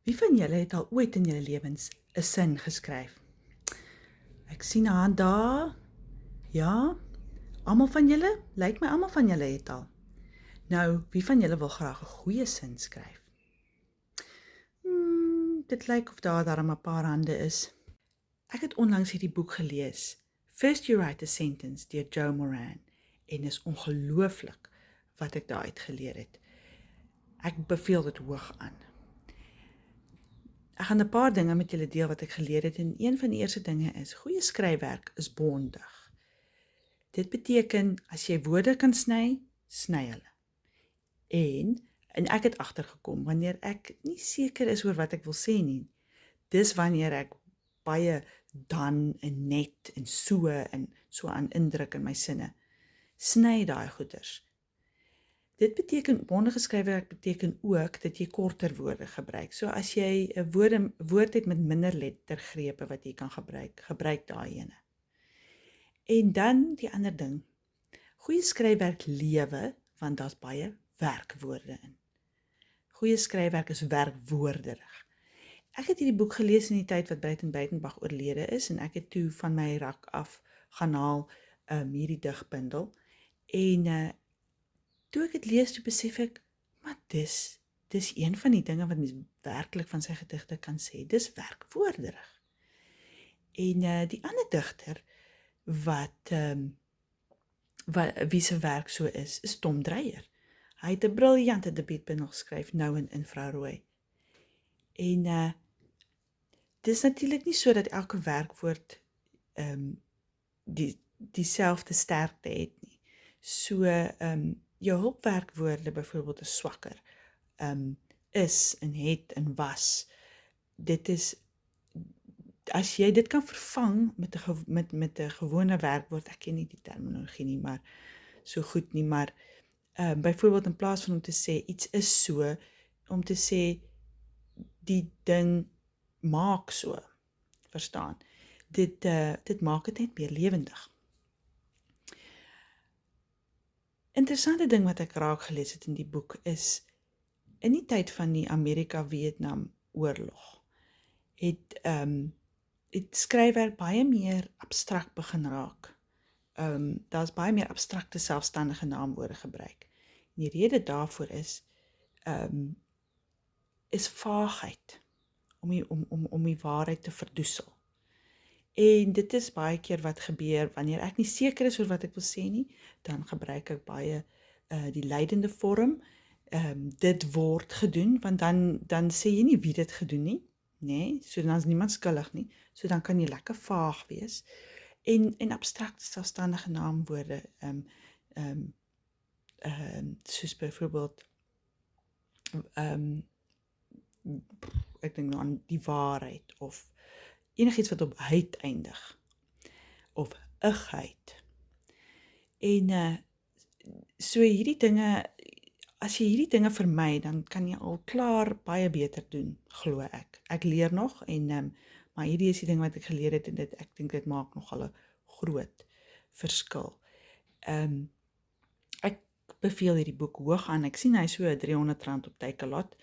Wie van julle het al ooit in julle lewens 'n sin geskryf? Ek sien 'n hand daar. Ja, almal van julle? Lyk my almal van julle het al. Nou, wie van julle wil graag 'n goeie sin skryf? Dit lyk of daar darm 'n paar hande is. Ek het onlangs hierdie boek gelees, First You Write a Sentence deur Joe Moran, en is ongelooflik wat ek daaruit geleer het. Ek beveel dit hoog aan. Ek gaan 'n paar dinge met julle deel wat ek geleer het, en een van die eerste dinge is, goeie skryfwerk is bondig. Dit beteken, as jy woorde kan sny, sny hulle. En ek het agtergekom, wanneer ek nie seker is oor wat ek wil sê nie, dis wanneer ek baie dan en net en so aan indruk in my sinne. Sny daai goeters. Dit beteken, bondige skryfwerk beteken ook dat jy korter woorde gebruik. So as jy 'n woord het met minder lettergrepe wat jy kan gebruik daai ene. En dan die ander ding, goeie skryfwerk lewe, want daar's baie werkwoorde in. Goeie skryfwerk is werkwoorderig. Ek het hierdie boek gelees in die tyd wat Buiten Buitenbag oorlede is, en ek het toe van my rak af gaan haal hierdie digbundel. En toe ek het lees, toe besef ek, maar dis een van die dinge wat mens werklik van sy gedigte kan sê, dis werkwoorderig. En die ander digter wie se werk so is Tom Dreyer. Hy het 'n briljante debuutbundel geskryf, Nou in Infrarooi. En dis natuurlik nie so dat elke werkwoord dieselfde sterkte het nie. So jou hulpwerkwoorde byvoorbeeld is swakker. Is en het en was. Dit is, as jy dit kan vervang met 'n gewone werkwoord, ek ken nie die terminologie nie, maar so goed nie, maar byvoorbeeld in plaas van om te sê iets is so, om te sê die ding maak so, verstaan? Dit maak dit net meer lewendig. Interessante ding wat ek raak gelees het in die boek is, in die tyd van die Amerika-Vietnam oorlog, het skryfwerk baie meer abstrakt begin raak. Daar's baie meer abstrakte selfstandige naamwoorde gebruik. En die rede daarvoor is vaagheid, om die waarheid te verdoesel. En dit is baie keer wat gebeur, wanneer ek nie seker is oor wat ek wil sê nie, dan gebruik ek baie die leidende vorm, dit word gedoen, want dan sê jy nie wie dit gedoen nie, nee, so dan is niemand skuldig nie, so dan kan jy lekker vaag wees, en abstrakte selfstandige naamwoorde, soos byvoorbeeld, ek dink nou aan die waarheid, of enigiets wat op heid eindig, of igheid. En so hierdie dinge, as jy hierdie dinge vermy, dan kan jy al klaar baie beter doen, glo ek. Ek leer nog, maar hierdie is die ding wat ek geleer het, en ek dink dit maak nogal 'n groot verskil. Ek beveel hierdie boek hoog aan. Ek sien hy so R300 op Takealot,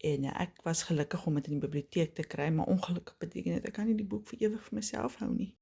en ek was gelukkig om dit in die biblioteek te kry, maar ongelukkig beteken dit ek kan nie die boek vir ewig vir myself hou nie.